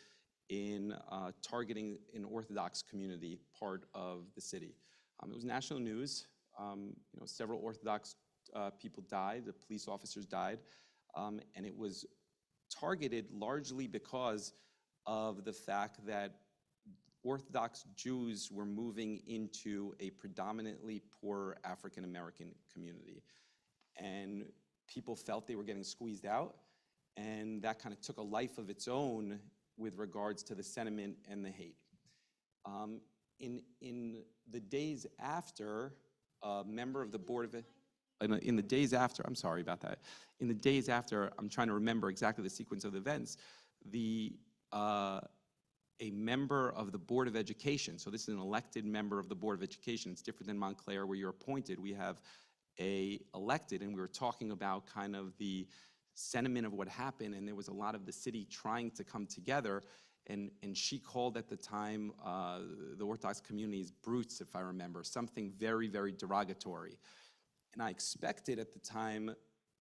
S4: in targeting an Orthodox community part of the city. It was national news. Several Orthodox people died, the police officers died, and it was targeted largely because of the fact that Orthodox Jews were moving into a predominantly poor African American community. And people felt they were getting squeezed out, and that kind of took a life of its own with regards to the sentiment and the hate. In the days after, a member of the Board of in the days after, I'm sorry about that. In the days after, I'm trying to remember exactly the sequence of the events, a member of the Board of Education, so this is an elected member of the Board of Education, it's different than Montclair where you're appointed, we have a elected, and we were talking about kind of the sentiment of what happened, and there was a lot of the city trying to come together, and she called at the time the Orthodox community's brutes, if I remember, something very, very derogatory. And I expected at the time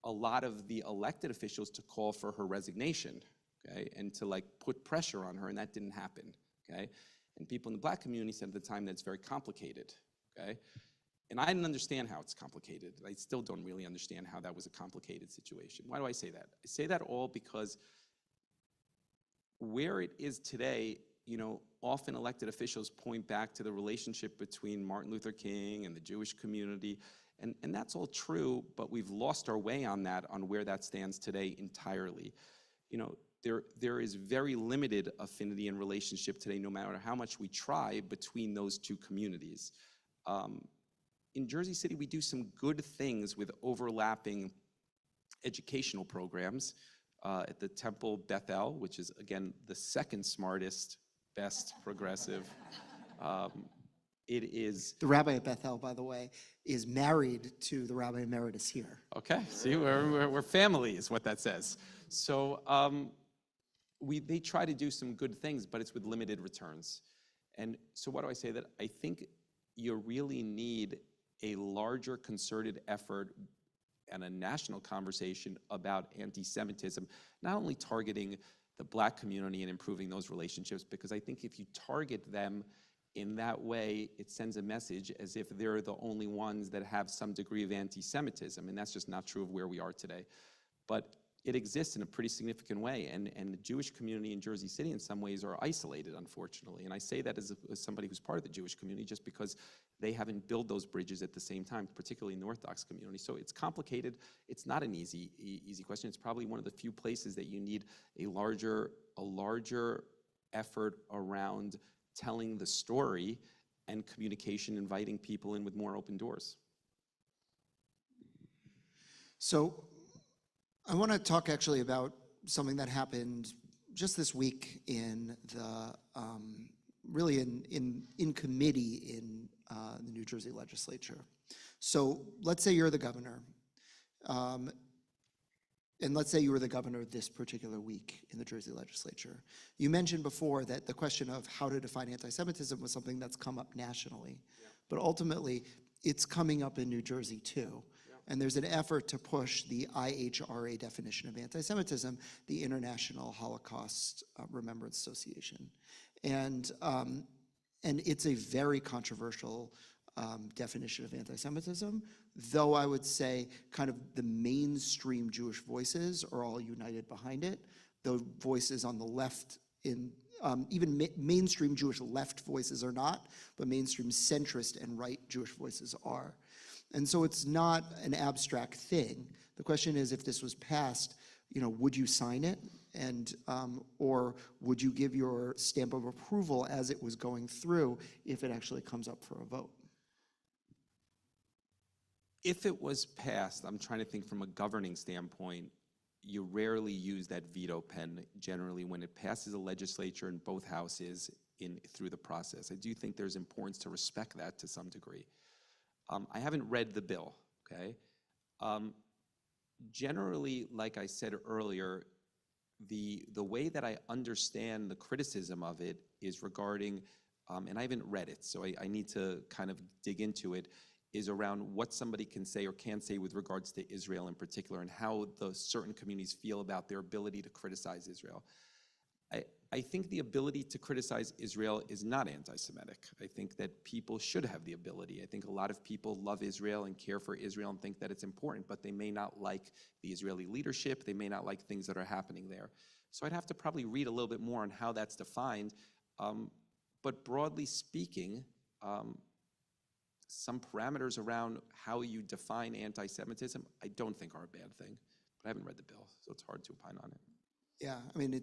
S4: a lot of the elected officials to call for her resignation, okay, and to like put pressure on her, and that didn't happen, okay? And people in the Black community said at the time that's very complicated, okay? And I didn't understand how it's complicated. I still don't really understand how that was a complicated situation. Why do I say that? I say that all because where it is today, often elected officials point back to the relationship between Martin Luther King and the Jewish community, and that's all true, but we've lost our way on that, on where that stands today entirely. There is very limited affinity and relationship today, no matter how much we try, between those two communities. In Jersey City, we do some good things with overlapping educational programs at the Temple Bethel, which is, again, the second smartest, best progressive. It is...
S2: The rabbi at Bethel, by the way, is married to the rabbi emeritus here.
S4: Okay, see, we're family is what that says. So they try to do some good things, but it's with limited returns. And so what do I say? That I think you really need a larger concerted effort and a national conversation about anti-Semitism, not only targeting the Black community and improving those relationships, because I think if you target them in that way, it sends a message as if they're the only ones that have some degree of anti-Semitism, and that's just not true of where we are today. But it exists in a pretty significant way, and the Jewish community in Jersey City in some ways are isolated, unfortunately. And I say that as somebody who's part of the Jewish community just because they haven't built those bridges at the same time, particularly in the Orthodox community. So it's complicated. It's not an easy question. It's probably one of the few places that you need a larger effort around telling the story and communication, inviting people in with more open doors.
S2: So I want to talk actually about something that happened just this week in the, really in committee in the New Jersey legislature. So let's say you're the governor, and let's say you were the governor this particular week in the Jersey legislature. You mentioned before that the question of how to define anti-Semitism was something that's come up nationally, but ultimately it's coming up in New Jersey too. And there's an effort to push the IHRA definition of anti-Semitism, the International Holocaust Remembrance Association. And it's a very controversial definition of anti-Semitism, though I would say kind of the mainstream Jewish voices are all united behind it. The voices on the left even mainstream Jewish left voices are not, but mainstream centrist and right Jewish voices are. And so it's not an abstract thing. The question is, if this was passed, would you sign it? And, or would you give your stamp of approval as it was going through if it actually comes up for a vote?
S4: If it was passed, I'm trying to think from a governing standpoint, you rarely use that veto pen generally when it passes a legislature in both houses through the process. I do think there's importance to respect that to some degree. I haven't read the bill, okay? Generally, like I said earlier, the way that I understand the criticism of it is regarding, and I haven't read it, so I need to kind of dig into it, is around what somebody can say or can't say with regards to Israel in particular and how the certain communities feel about their ability to criticize Israel. I think the ability to criticize Israel is not anti-Semitic. I think that people should have the ability. I think a lot of people love Israel and care for Israel and think that it's important, but they may not like the Israeli leadership. They may not like things that are happening there. So I'd have to probably read a little bit more on how that's defined. But broadly speaking, some parameters around how you define anti-Semitism, I don't think are a bad thing. But I haven't read the bill, so it's hard to opine on it.
S2: Yeah, I mean,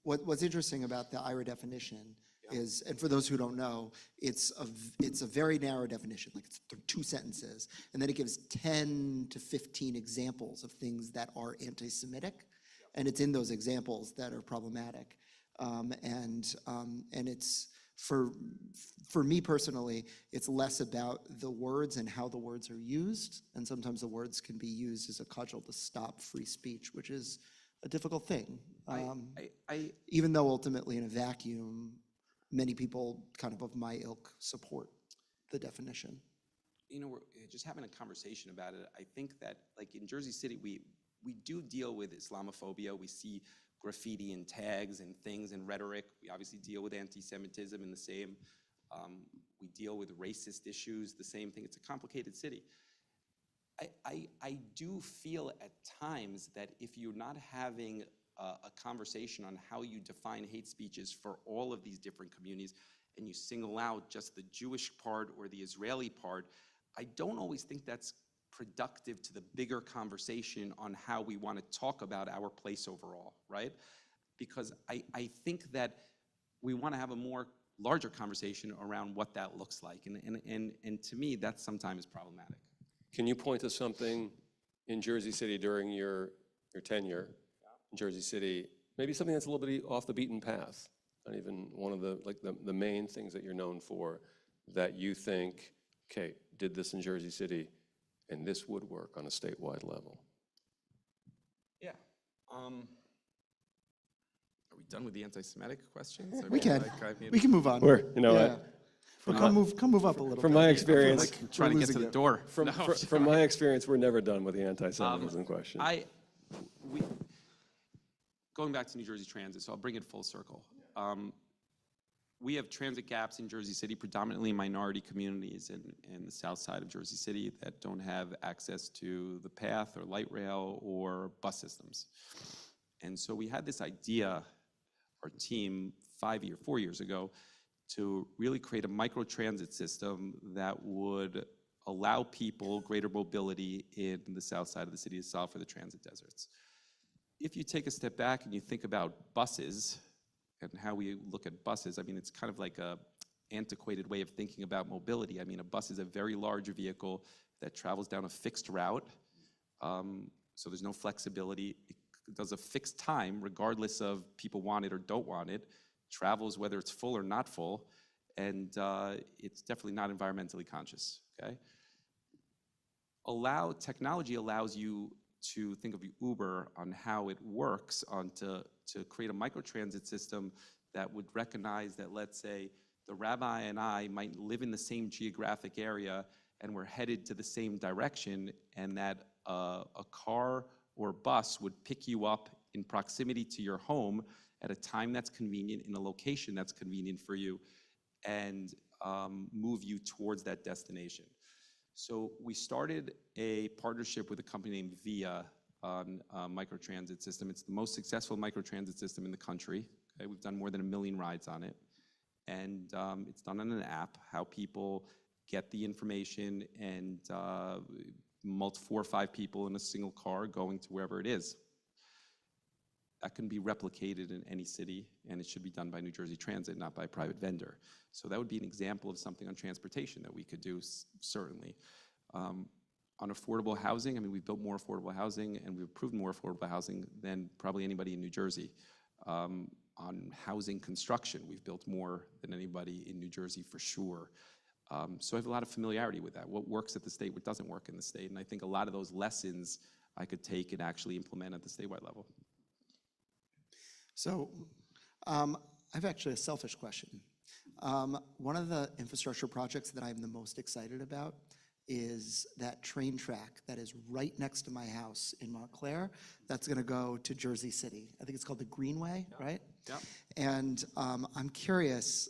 S2: what's interesting about the IRA definition is, and for those who don't know, it's a very narrow definition, like it's 2 sentences, and then it gives 10 to 15 examples of things that are anti-Semitic, and it's in those examples that are problematic, and it's for me personally, it's less about the words and how the words are used, and sometimes the words can be used as a cudgel to stop free speech, which is a difficult thing. Even though ultimately in a vacuum, many people kind of my ilk support the definition.
S4: We're just having a conversation about it. I think that, like in Jersey City, we do deal with Islamophobia. We see graffiti and tags and things and rhetoric. We obviously deal with anti-Semitism in the same. We deal with racist issues, the same thing. It's a complicated city. I do feel at times that if you're not having a conversation on how you define hate speeches for all of these different communities, and you single out just the Jewish part or the Israeli part, I don't always think that's productive to the bigger conversation on how we want to talk about our place overall, right? Because I think that we want to have a more larger conversation around what that looks like, and to me, that sometimes is problematic.
S3: Can you point to something in Jersey City during your tenure in Jersey City, maybe something that's a little bit off the beaten path, not even one of the main things that you're known for, that you think, okay, did this in Jersey City, and this would work on a statewide level?
S4: Yeah. Are we done with the anti-Semitic questions?
S2: We can. We can move on. Come move up a little bit.
S3: From my experience,
S4: I'm trying to get to the door.
S3: From my experience, we're never done with the anti-Semitism question.
S4: Going back to New Jersey Transit, so I'll bring it full circle. We have transit gaps in Jersey City, predominantly minority communities in the south side of Jersey City that don't have access to the PATH or light rail or bus systems. And so we had this idea, our team 4 years ago, to really create a microtransit system that would allow people greater mobility in the south side of the city to solve for the transit deserts. If you take a step back and you think about buses and how we look at buses, I mean, it's kind of like a antiquated way of thinking about mobility. I mean, a bus is a very large vehicle that travels down a fixed route, so there's no flexibility. It does a fixed time, regardless of people want it or don't want it, travels whether it's full or not full, and it's definitely not environmentally conscious, okay? Technology allows you to think of Uber on how it works to create a microtransit system that would recognize that, let's say, the rabbi and I might live in the same geographic area and we're headed to the same direction, and that a car or bus would pick you up in proximity to your home at a time that's convenient, in a location that's convenient for you, and move you towards that destination. So we started a partnership with a company named Via on a microtransit system. It's the most successful microtransit system in the country, Okay, we've done more than 1 million rides on it. And it's done on an app, how people get the information and 4 or 5 people in a single car going to wherever it is. That can be replicated in any city, and it should be done by New Jersey Transit, not by a private vendor. So that would be an example of something on transportation that we could do, certainly. On affordable housing, I mean, we've built more affordable housing, and we've approved more affordable housing than probably anybody in New Jersey. On housing construction, we've built more than anybody in New Jersey for sure. So I have a lot of familiarity with that, what works at the state, what doesn't work in the state, and I think a lot of those lessons I could take and actually implement at the statewide level.
S2: So I have actually a selfish question. One of the infrastructure projects that I'm the most excited about is that train track that is right next to my house in Montclair that's going to go to Jersey City. I think it's called the Greenway, right?
S4: Yeah.
S2: And I'm curious,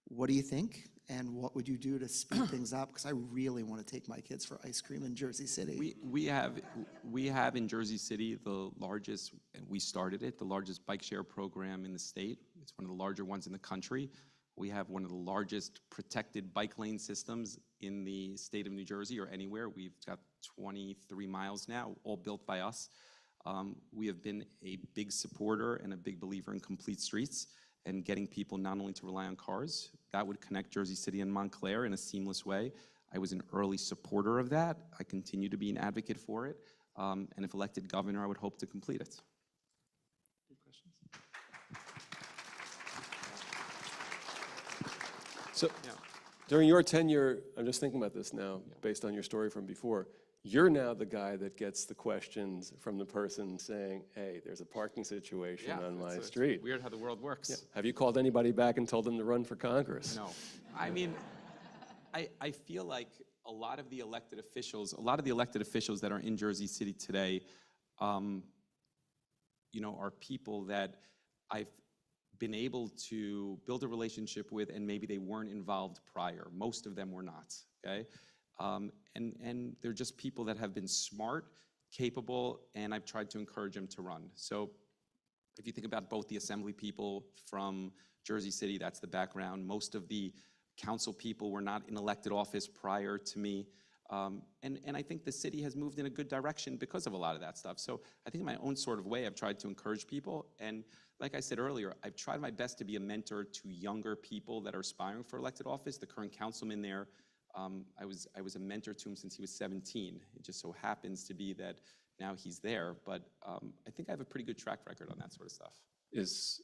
S2: what do you think? And what would you do to speed things up? Because I really want to take my kids for ice cream in Jersey City.
S4: We have in Jersey City the largest, and we started it, the largest bike share program in the state. It's one of the larger ones in the country. We have one of the largest protected bike lane systems in the state of New Jersey or anywhere. We've got 23 miles now, all built by us. We have been a big supporter and a big believer in complete streets and getting people not only to rely on cars. That would connect Jersey City and Montclair in a seamless way. I was an early supporter of that. I continue to be an advocate for it. And if elected governor, I would hope to complete it. Any questions?
S3: So during your tenure, I'm just thinking about this now, based on your story from before, you're now the guy that gets the questions from the person saying, hey, there's a parking situation on my street.
S4: It's weird how the world works.
S3: Yeah. Have you called anybody back and told them to run for Congress?
S4: No. I mean, I feel like a lot of the elected officials that are in Jersey City today, you know, are people that I've been able to build a relationship with, and maybe they weren't involved prior. Most of them were not, okay? And they're just people that have been smart, capable, and I've tried to encourage them to run. So if you think about both the assembly people from Jersey City, that's the background. Most of the council people were not in elected office prior to me. And I think the city has moved in a good direction because of a lot of that stuff. So I think in my own sort of way, I've tried to encourage people. And like I said earlier, I've tried my best to be a mentor to younger people that are aspiring for elected office. The current councilman there, I was a mentor to him since he was 17. It just so happens to be that now he's there. But I think I have a pretty good track record on that sort of stuff.
S3: Is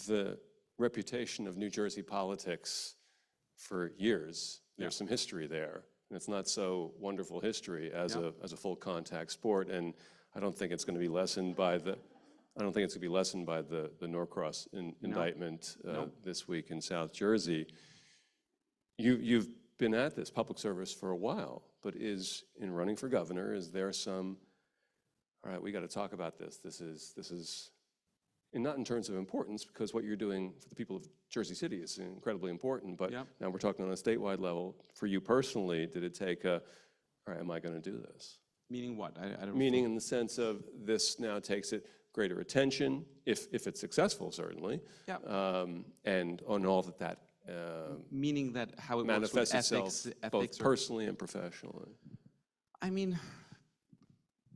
S3: the reputation of New Jersey politics for years, there's some history there. And it's not so wonderful history as a full contact sport. And I don't think it's going to be lessened by the Norcross indictment this week in South Jersey. You've been at this public service for a while, but in running for governor, is there some, all right, we got to talk about this. This is, and not in terms of importance, because what you're doing for the people of Jersey City is incredibly important, but now we're talking on a statewide level. For you personally, did it take all right, am I going to do this?
S4: Meaning what? I don't
S3: Meaning in the sense of this now takes it greater attention, if it's successful, certainly, and on all that
S4: meaning that how it
S3: manifests
S4: works with
S3: itself both personally and professionally.
S4: I mean,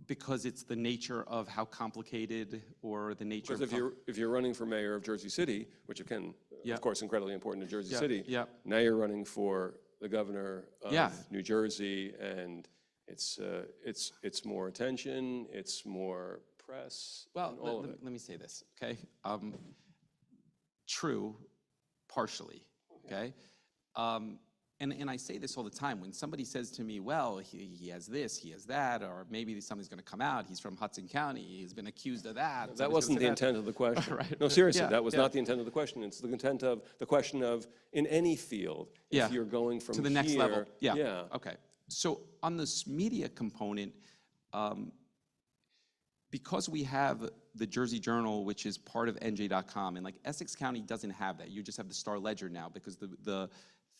S4: because it's the nature of how complicated, or the nature
S3: because if you're running for mayor of Jersey City, which again, of course, incredibly important to Jersey City, now you're running for the governor of New Jersey, and it's more attention, it's more press.
S4: Well, let me say this, okay? True, partially, okay? And I say this all the time. When somebody says to me, well, he has this, he has that, or maybe something's going to come out, he's from Hudson County, he's been accused of that.
S3: That wasn't the intent of the question.
S4: Right.
S3: No, seriously, that was not the intent of the question. It's the intent of the question of, in any field, if you're going from
S4: to the next level.
S3: Yeah.
S4: Okay. So on this media component, because we have the Jersey Journal, which is part of NJ.com, and like Essex County doesn't have that. You just have the Star Ledger now, because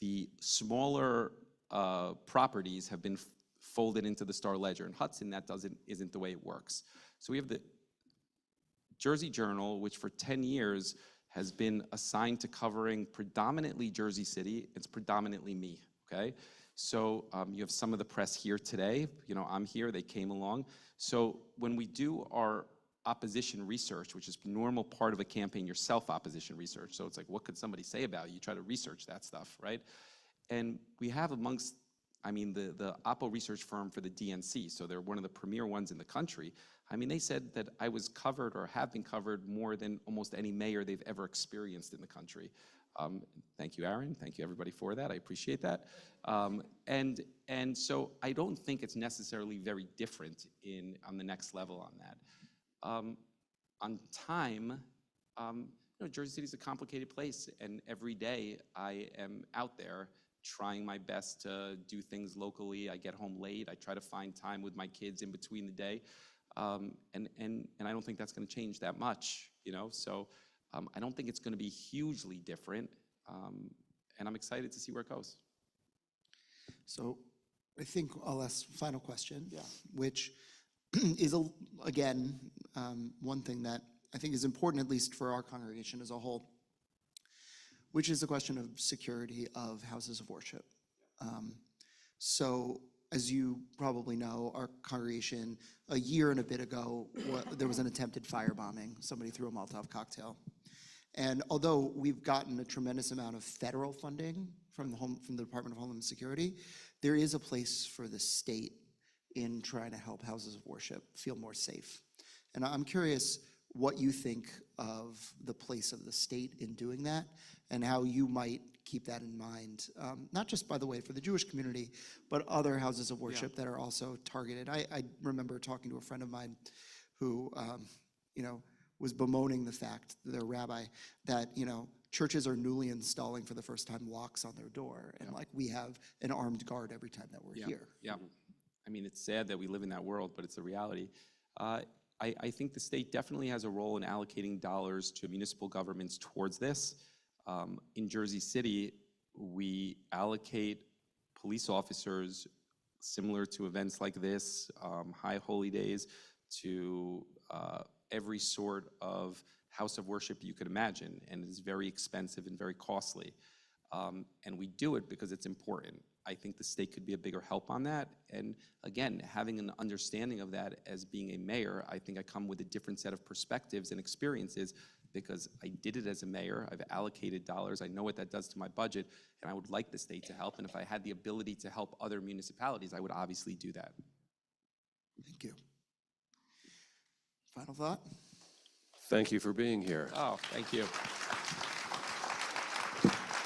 S4: the smaller properties have been folded into the Star Ledger. In Hudson, that isn't the way it works. So we have Jersey Journal, which for 10 years has been assigned to covering predominantly Jersey City. It's predominantly me, okay? So you have some of the press here today. You know, I'm here, they came along. So when we do our opposition research, which is a normal part of a campaign, your self-opposition research. So it's like, what could somebody say about you? You try to research that stuff, right? And we have amongst, I mean, the Oppo research firm for the DNC, so they're one of the premier ones in the country. I mean, they said that I was covered or have been covered more than almost any mayor they've ever experienced in the country. Thank you, Aaron. Thank you, everybody, for that. I appreciate that. And so I don't think it's necessarily very different on the next level on that. On time, you know, Jersey City is a complicated place, and every day I am out there trying my best to do things locally. I get home late. I try to find time with my kids in between the day, and I don't think that's going to change that much, you know. So I don't think it's going to be hugely different, and I'm excited to see where it goes.
S2: So I think I'll ask final question, which is, again, one thing that I think is important, at least for our congregation as a whole, which is the question of security of houses of worship. So as you probably know, our congregation, a year and a bit ago, there was an attempted firebombing. Somebody threw a Molotov cocktail. And although we've gotten a tremendous amount of federal funding from the Department of Homeland Security, there is a place for the state in trying to help houses of worship feel more safe. And I'm curious what you think of the place of the state in doing that and how you might keep that in mind, not just, by the way, for the Jewish community, but other houses of worship that are also targeted. I remember talking to a friend of mine who, you know, was bemoaning the fact, their rabbi, that, you know, churches are newly installing for the first time locks on their door, and like we have an armed guard every time that we're here.
S4: Yeah. I mean, it's sad that we live in that world, but it's a reality. I think the state definitely has a role in allocating dollars to municipal governments towards this. In Jersey City, we allocate police officers similar to events like this, High Holy Days, to every sort of house of worship you could imagine, and it's very expensive and very costly. And we do it because it's important. I think the state could be a bigger help on that. And again, having an understanding of that as being a mayor, I think I come with a different set of perspectives and experiences because I did it as a mayor. I've allocated dollars. I know what that does to my budget, and I would like the state to help. And if I had the ability to help other municipalities, I would obviously do that.
S2: Thank you. Final thought?
S3: Thank you for being here.
S4: Oh, thank you.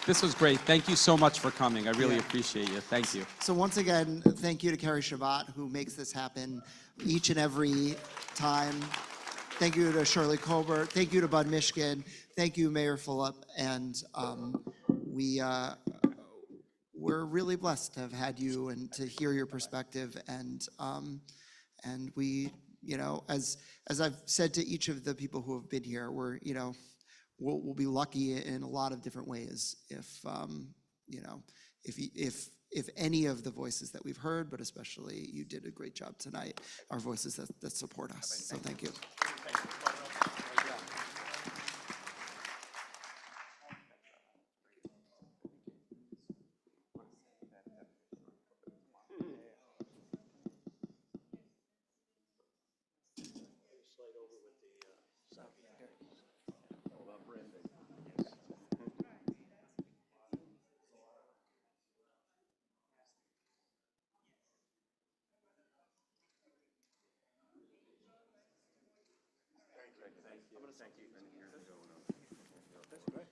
S4: This was great. Thank you so much for coming. I really appreciate you. Thank you.
S2: So once again, thank you to Carrie Shabbat, who makes this happen each and every time. Thank you to Shirley Colbert. Thank you to Bud Mishkin. Thank you, Mayor Fulop. And we're really blessed to have had you and to hear your perspective. And we, you know, as I've said to each of the people who have been here, we're, you know, we'll be lucky in a lot of different ways if, you know, if any of the voices that we've heard, but especially you did a great job tonight, are voices that support us. So thank you.
S5: I'm going to thank you.